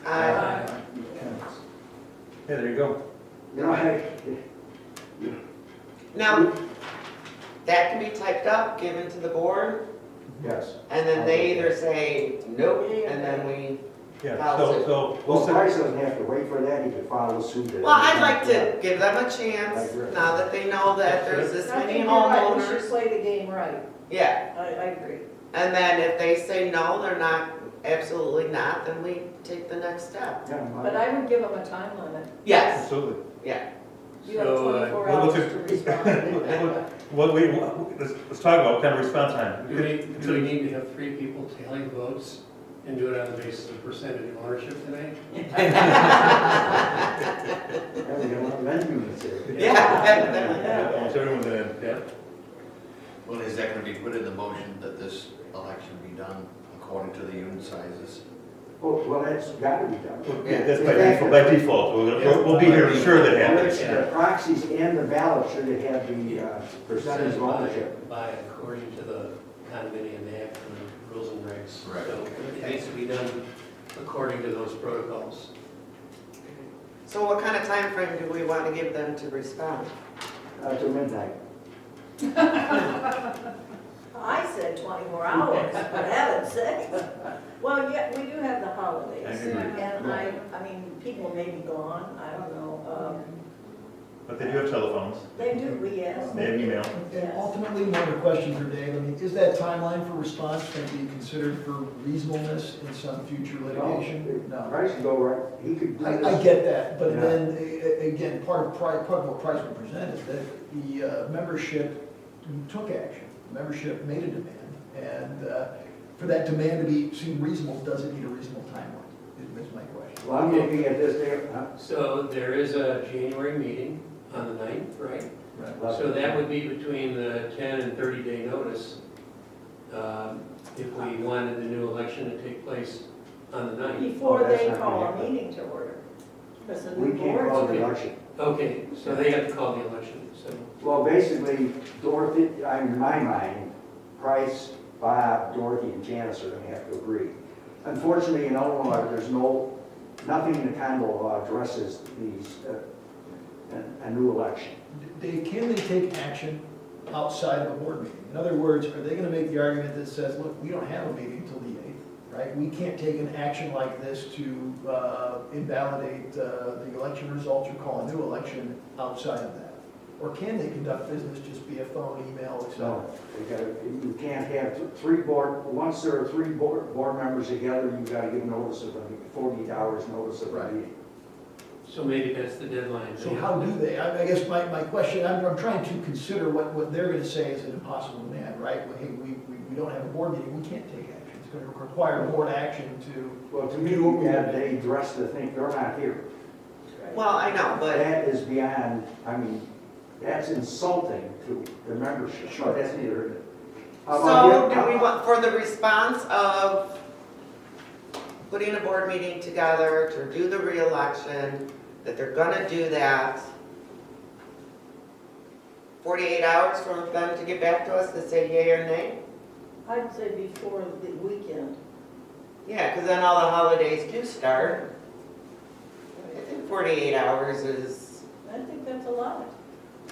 Aye. Hey, there you go. You know, Now, that can be typed up, given to the board, yes. and then they either say nope, and then we, Yeah, Policy. so, Well, we'll send, Price doesn't have to wait for that, he could file a suit. well, I'd like to give them a chance, now that they know that there's this I many think you're right, we should homeowners. play the game right. Yeah, I agree. and then if they say no, they're not, absolutely not, then we take the next step. Yeah, But I would give them a time limit. Yes, absolutely. yeah. You have So, 24 well, hours what's to respond. let's talk about what kind of response time. Do we need to have 3 people tallying votes and do it on the basis of percentage of ownership tonight? Yeah, we got a lot of men units here. Yeah. Almost everyone's in. Yeah. Well, is that gonna be put in the motion that this election be done according to the unit sizes? Well, that's gotta be done. Yeah, that's by default, we'll be here to ensure that happens. The proxies and the ballot should have the percentage of ownership. By according to the condominium act and the rules and regs. Right. So it needs to be done according to those protocols. So what kind of time frame do we want to give them to respond? To midnight. I said 24 hours, for heaven's sake. Well, yeah, we do have the holidays. I agree. And I mean, people may be gone, I don't know. But they do have telephones, They do, yes. they have email. And ultimately, one of the questions for Dave, I mean, is that timeline for response going to be considered for reasonableness in some future litigation? No. Price should go right, he could do this. I get that, but Yeah. then, again, part of what Price would present is that the membership took action. Membership made a demand, and for that demand to be seen reasonable, does it need a reasonable timeline, is my question. Well, I'm looking at this there, So there is a January meeting on the 9th, right? So that would be between the 10 and 30-day notice if we wanted the new election to take place on the 9th. Before Oh, that's they not call gonna a happen. meeting to order. Because the we new can't call board's. the election. Okay, so they have to call the election, so. Well, basically, Dorothy, in my mind, Price, Bob, Dorothy, and Janice are gonna have to agree. Unfortunately, in Illinois, there's nothing in the condo law addresses these, a new election. Dave, can they take action outside of a board meeting? In other words, are they gonna make the argument that says, look, we don't have a meeting until the 8th, right? We can't take an action like this to invalidate the election results or call a new election outside of that? Or can they conduct business just via phone, email, et cetera? No, you can't have once there are 3 board members together, you've gotta give notice of 48 hours notice of a Right. meeting. So maybe that's the deadline. So how do they, I guess my question, I'm trying to consider what they're gonna say is an impossible demand, right? Well, hey, we don't have a board meeting, we can't take action. It's gonna require board action to. Well, to me, do what we yeah, need. they dress to think they're not here. Well, I know, but That is beyond, I mean, that's insulting to the membership. Sure. That's neither. so do we want, for the response of putting a board meeting together to do the reelection, that they're gonna do that, 48 hours for them to get back to us to say yea or nay? I'd say before the weekend. Yeah, because then all the holidays do start. I think 48 hours is, I think that's a lot.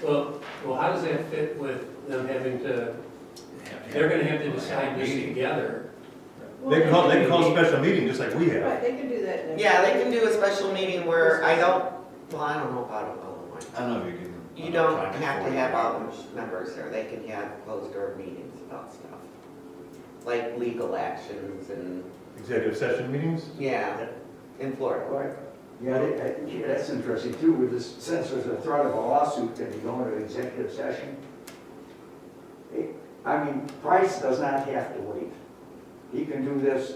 Well, how does that fit with them having to, they're gonna have to decide this together. They can call a special meeting just like we have. Right, they can do that next. yeah, they can do a special meeting where I don't know about Illinois. I don't know if you can. You don't have to have all the members there, they can have closed door meetings about stuff. Like legal actions and, Executive session meetings? yeah, in Florida. Right. Yeah, that's interesting too, with this, since there's a threat of a lawsuit, can you go into executive session? I mean, Price does not have to wait. He can do this.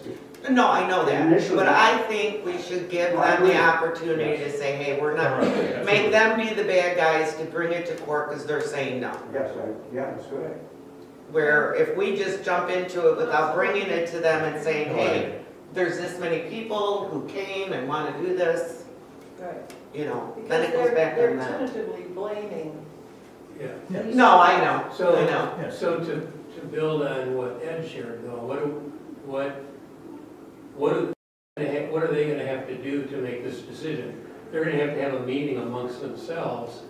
No, I know that, Initially- but I think we should give No, I them the agree. opportunity to say, hey, we're not, Right, make them be the bad guys to bring it to court because they're saying no. Yes, yeah, that's good. Where if we just jump into it without bringing it to them and saying, hey, there's this many people who came and want to do this, Right. you know, Because then it goes back they're on them. tentatively blaming. Yeah. Yeah. No, I know, So, I know. Yes. so to build on what Ed shared though, what are they gonna have to do to make this decision? They're gonna have a meeting amongst themselves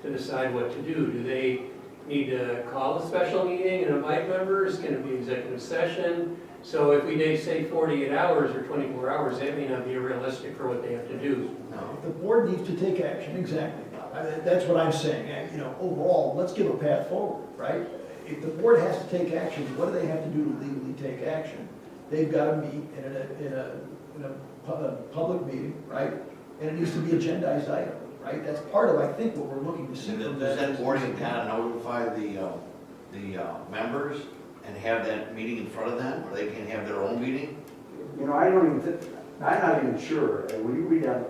to decide what to do. Do they need to call a special meeting and invite members? Can it be executive session? So if we say 48 hours or 24 hours, that may not be realistic for what they have to do. No. The board needs to take action, exactly, Bob. That's what I'm saying, and, overall, let's give a path forward, right? If the board has to take action, what do they have to do to legally take action? They've got to meet in a public meeting, right? And it needs to be agendized item. right? That's part of, I think, what we're looking to see from Does that. that board kind of notify the members and have that meeting in front of them, or they can have their own meeting? You know, I don't even, I'm not even sure.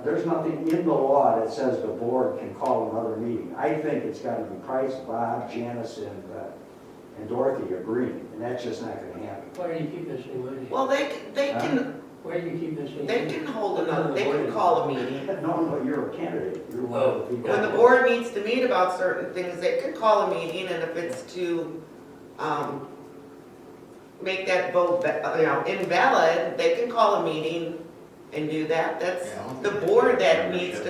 There's nothing in the law that says the board can call another meeting. I think it's gotta be Price, Bob, Janice, and Dorothy agreeing, and that's just not gonna happen. Why do you keep mentioning my name? Well, they can, Why do you keep mentioning? they can hold another, they can call a meeting. No, but you're a candidate. You're one of the people. When the board needs to meet about certain things, they can call a meeting, and if it's to, make that vote, invalid, they can call a meeting and do that. That's Yeah. the board that needs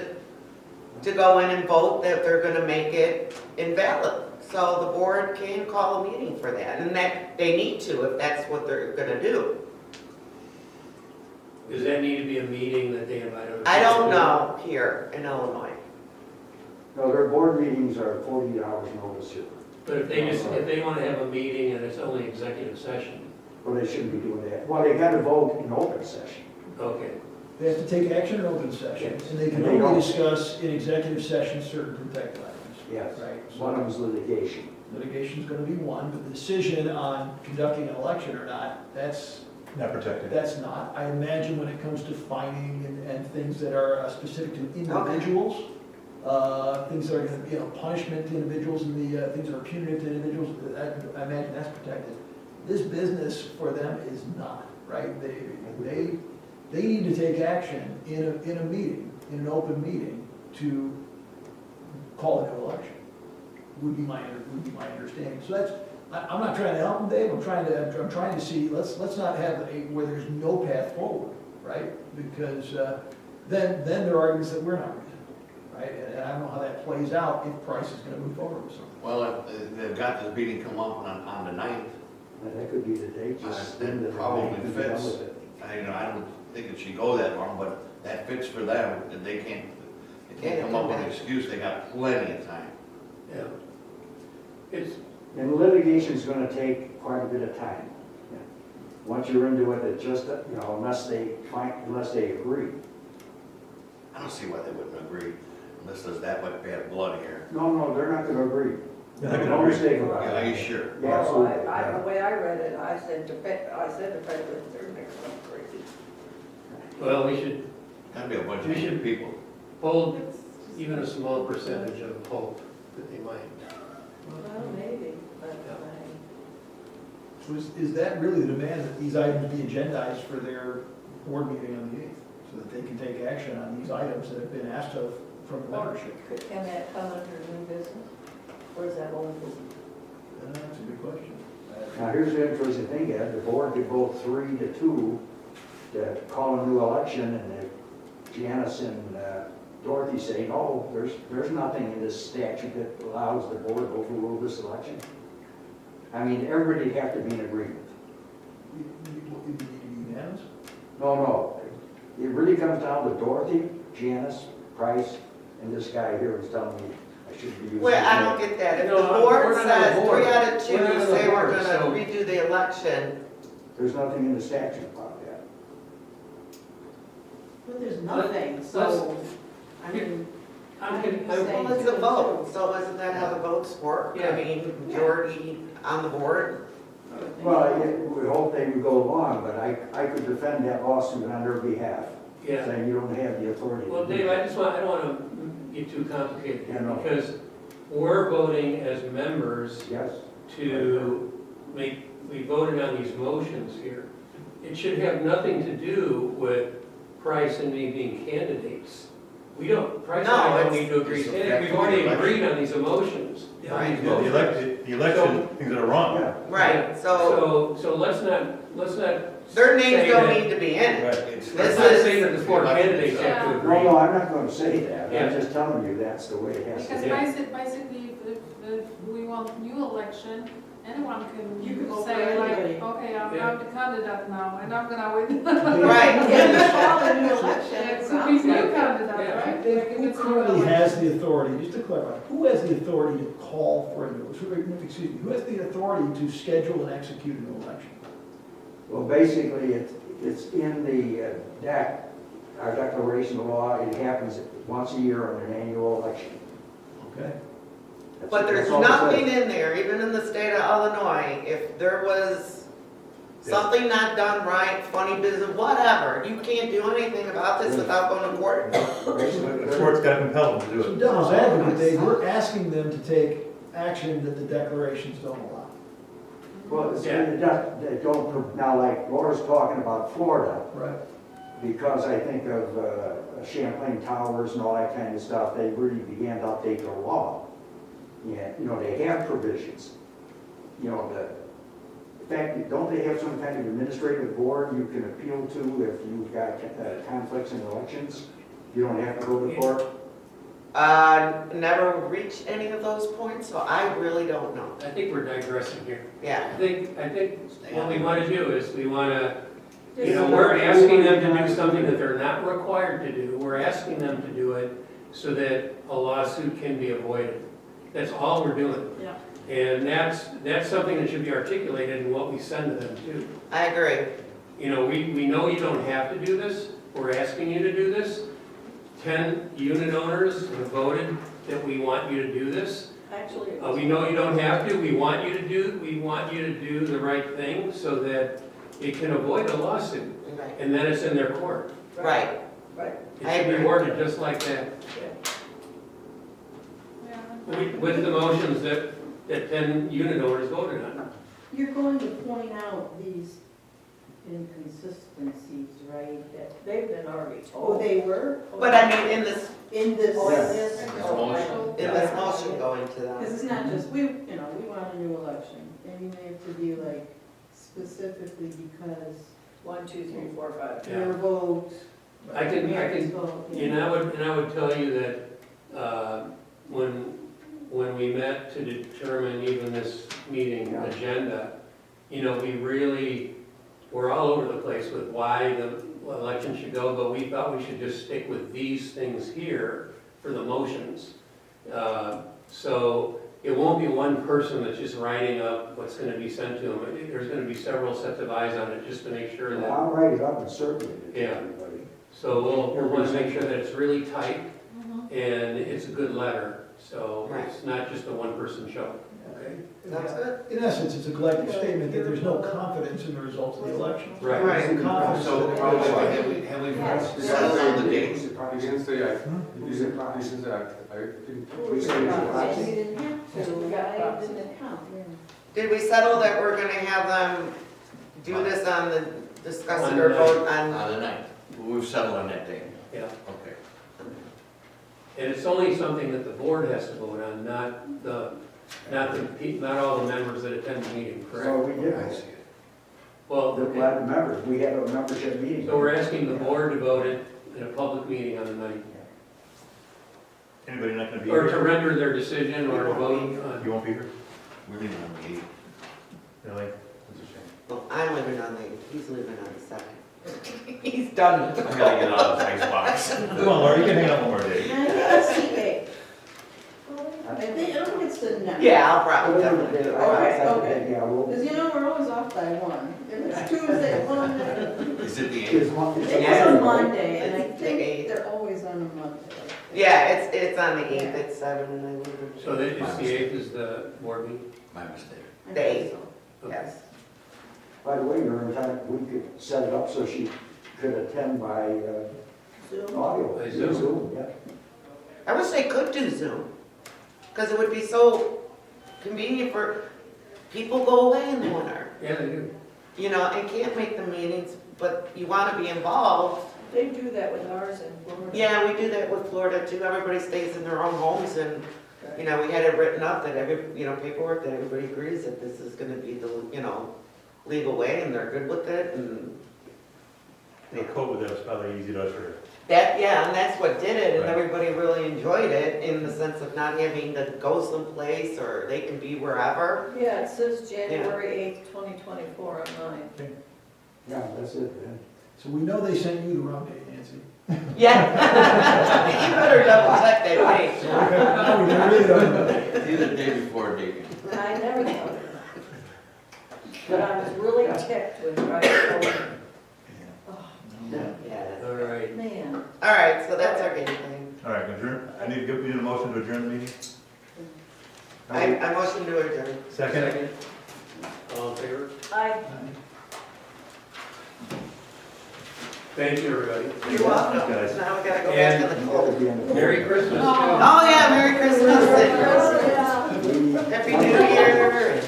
to go in and vote that they're gonna make it invalid. So the board can call a meeting for that, and that, they need to if that's what they're gonna do. Does that need to be a meeting that they invite other? I people don't to? know here in Illinois. No, their board meetings are 40 hours notice here. But if they want to have a meeting and it's only executive session, Well, they shouldn't be doing that. Well, they gotta vote in open session. okay. They have to take action in open session, and they can They don't. only discuss in executive session certain protected items. Yes. Right? One of them's litigation. Litigation's gonna be one, but the decision on conducting an election or not, that's Not protected. not. I imagine when it comes to fining and things that are specific to individuals, things that are gonna be, punishment to individuals and the things that are punitive to individuals, I imagine that's protected. This business for them is not, right? They need to take action in a meeting, in an open meeting, to call a new election, would be my understanding. So that's, I'm not trying to help them, Dave, I'm trying to see, let's not have where there's no path forward, right? Because then there are arguments that we're not reasonable, right? And I don't know how that plays out if Price is gonna move forward with something. Well, if they've got this meeting come up on the 9th, That could be the date, just then the Probably can be done fits. with it. I don't think it should go that long, but that fits for them, and they can't come up with an excuse, they got plenty of time. Yeah. It's, And litigation's gonna take quite a bit of time. Yeah. Once you're into it, it just, unless they agree. I don't see why they wouldn't agree, unless there's that much bad blood here. No, they're not gonna agree. They're not gonna No agree. mistake about Are you it. sure? Yeah, Well, absolutely. the way I read it, I said to Frederick, they're not gonna agree. well, we should Gotta be a bunch We of should- people. hold even a small percentage of hope that they might. Well, maybe, but So is that really the demand, that these items be agendized for their board meeting on the 8th? So that they can take action on these items that have been asked of from the membership? Can that come under new business, or is that old business? That's a good question. Now, here's the interesting thing, Ed, the board could vote 3-2 to call a new election, and if Janice and Dorothy say, no, there's nothing in this statute that allows the board to overrule this election. I mean, everybody have to be in agreement. You need to be unanimous? No, it really comes down to Dorothy, Janice, Price, and this guy here who's telling me I should be using. Well, I don't get that. If the No, board we're not on the says board. 3 out of 2 We're not on the say we're board, gonna so- redo the election, There's nothing in the statute about that. But there's nothing, so, I mean. I'm gonna- well, it's a vote, so isn't that how the votes work? Yeah. I mean, majority on the board? Well, we hope they would go along, but I could defend that lawsuit on their behalf, Yeah. saying you don't have the authority. to Well, do Dave, that. I don't want to get too complicated Yeah, here, no. because we're voting as members Yes, to we voted on these motions here. It should have nothing to do with Price and me being candidates. Price and No, I don't it's- need to agree. it's a We've fact already of the agreed on these emotions. on Right. these The motions. election, things that are wrong. yeah. Right, so So let's not. their names say don't that- need to be in it. Right. It's- This Let's not is- say that the 4 candidates have to agree. No, I'm not gonna say that, Yeah. I'm just telling you that's the way it has to Because be. Yeah. basically, if we want new election, anyone You can can vote for say like, anybody. okay, I'm Yeah. the candidate now, and I'm gonna win. Right. Yeah, call a new election, Yeah, it it could be sounds new like. candidate, Yeah. right? Like if Who it's a new currently election. has the authority, just to clarify, who has the authority to call for a new, excuse me, who has the authority to schedule and execute a new election? Well, basically, it's in the deck our declaration of law, it happens once a year on an annual election. Okay. But there's That's all it says. nothing in there, even in the state of Illinois, if there was something not done right, funny business, whatever, you can't do anything about this without going to court. The court's got to compel them to do So it. devil's advocate, Dave, we're asking them to take action that the declarations don't allow. Well, it's, Yeah. they don't, now like Laura's talking about Florida, Right. because I think of Champlain Towers and all that kind of stuff, they really began to update their law. Yeah, you know, they have provisions. You know, in fact, don't they have some kind of administrative board you can appeal to if you've got conflicts in elections? You don't have to go to court? Never reached any of those points, so I really don't know. I think we're digressing here. Yeah, I think what we want to do is we want to, you know, we're asking them to do something that they're not required to do. We're asking them to do it so that a lawsuit can be avoided. That's all we're doing. Yeah. And that's something that should be articulated in what we send to them too. I agree. You know, we know you don't have to do this. We're asking you to do this. 10 unit owners have voted that we want you to do this. Actually, it We know you don't have to. We want you to do the right thing so that it can avoid a lawsuit. Right. And then it's in their court. Right. Right. It I should be agree. worded just like that. With the motions that 10 unit owners voted on. You're going to point out these inconsistencies, right? That- They've been already Oh, told. they were? But I mean, in this In this, Oh, Yeah. it is? Oh, I don't- motion going to because them. it's not just, we want a new election. And you may have to be like specifically because 1, 2, 3, 4, 5. Yeah. your vote, I can, Mary's vote. and I would tell you that, when we met to determine even this meeting Yeah. agenda, you know, we really were all over the place with why the election should go, but we thought we should just stick with these things here for the motions. So it won't be one person that's just writing up what's gonna be sent to them. There's gonna be several sets of eyes on it, just to make sure Well, that, I'll write it up and circulate it to Yeah. everybody. so we'll want to make sure that it's really tight Mhm. and it's a good letter. So Right. it's not just a one-person show, okay? Sounds good. In essence, it's a collective statement that there's no confidence in the results of the election. Right. Right. No confidence So, that it probably, goes right. have we Yes. decided on the dates? You didn't say, Hmm? you didn't I didn't. We say it's a And proxy. you didn't have to, We got right? proxy. Didn't count, yeah. Did we settle that we're gonna have them do this on the, discuss it or vote on? On the ninth. We've settled on that date. Yeah. Okay. And it's only something that the board has to vote on, not all the members that attend the meeting, So correct? we did. I see it. Well, The okay. members, we had a membership meeting. So we're asking the board to vote it in a public meeting on the 9th, Anybody not gonna be or to here? render their decision or to vote on. You won't be here? We're leaving on the eighth. Really? That's a shame. Well, I'm leaving on the, he's leaving on the 2nd. He's done. I gotta get out of this icebox. Come on, Laura, you can hang out one more day. Now, let's see, babe. I don't think it's the next. Yeah, I'll probably definitely do it. Okay, okay. Yeah, well, Because we're always off by one. If it's Tuesday, one, Is it the eighth? it's one, it's it's a a Monday, and I It's the think eighth. they're always on a Monday. Yeah, it's on the 8th, it's 7. So it's the 8th is the board meeting? My mistake. I The think eighth. so. Yes. By the way, during the time, we could set it up so she could attend by Zoom. audio. By Zoom. Yeah. I wish they could do Zoom, because it would be so convenient for, people go away in the winter, Yeah, they do. you know, and can't make the meetings, but you want to be involved. They do that with ours in Florida. Yeah, we do that with Florida too, everybody stays in their own homes, and, you know, we had it written up that paperwork that everybody agrees that this is gonna be the, legal way, and they're good with it, and The code with that was probably easy to usher. that, yeah, and that's what did it, and Right. everybody really enjoyed it, in the sense of not having to go someplace, or they can be wherever. Yeah, it says January 8th, 2024 on mine. Yeah, that's it, man. So we know they sent you the wrong date, Nancy. Yeah. You better double check that date. No, we really don't know. It's either the day before or day before. I never thought of that. But I was really ticked when I told them. Yes. All right. Man. All right, so that's our game plan. All right, adjourn, I need a motion to adjourn the meeting? I motion to adjourn. Second? All in favor? I. Thank you, everybody. You're welcome. Guys. Now we gotta go back to the cold. Merry Christmas. Oh, yeah, Merry Christmas Yeah. and Happy New Year.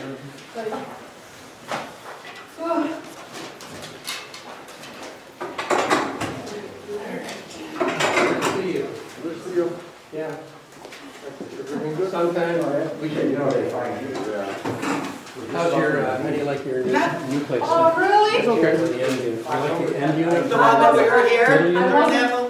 See you. Good for you. Yeah. Everything good? Sometime we should, You know, they find you, how's your, how do you like your new place? Oh, really? It's okay. The end unit. You like the end unit? The one that we were here, I wasn't- Emily?